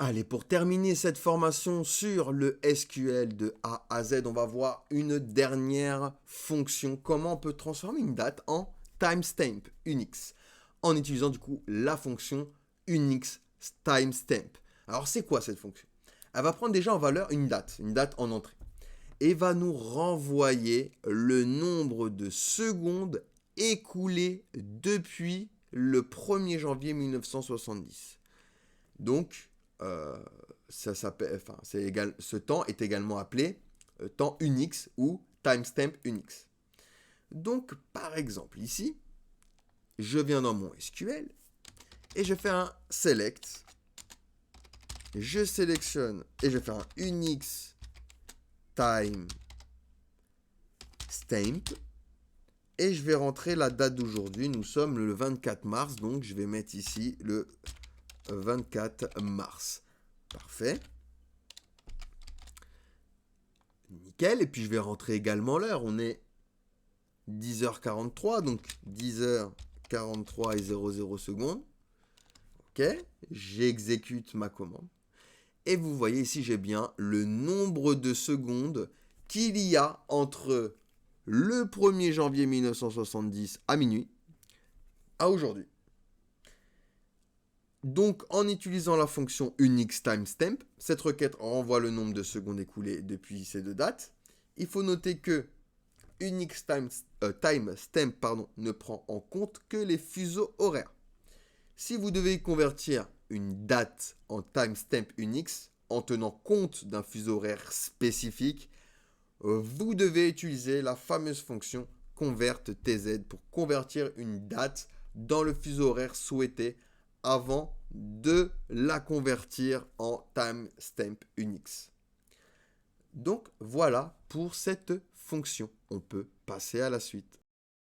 Allez, pour terminer cette formation sur le SQL de A à Z, on va voir une dernière fonction. Comment on peut transformer une date en timestamp Unix en utilisant du coup la fonction Unix timestamp. Alors c'est quoi cette fonction? Elle va prendre déjà en valeur une date en entrée, et va nous renvoyer le nombre de secondes écoulées depuis le 1er janvier 1970. Donc, ce temps est également appelé temps Unix ou timestamp Unix. Donc, par exemple, ici, je viens dans mon SQL et je fais un select. Je sélectionne et je fais un Unix timestamp et je vais rentrer la date d'aujourd'hui. Nous sommes le 24 mars, donc je vais mettre ici le 24 mars. Parfait. Nickel. Et puis je vais rentrer également l'heure. On est 10h43, donc 10h43 et 00 secondes. Ok. J'exécute ma commande. Et vous voyez ici, j'ai bien le nombre de secondes qu'il y a entre le 1er janvier 1970 à minuit à aujourd'hui. Donc, en utilisant la fonction Unix timestamp, cette requête renvoie le nombre de secondes écoulées depuis ces deux dates. Il faut noter que Unix timestamp ne prend en compte que les fuseaux horaires. Si vous devez convertir une date en timestamp Unix en tenant compte d'un fuseau horaire spécifique, vous devez utiliser la fameuse fonction convertTZ pour convertir une date dans le fuseau horaire souhaité avant de la convertir en timestamp Unix. Donc voilà pour cette fonction. On peut passer à la suite.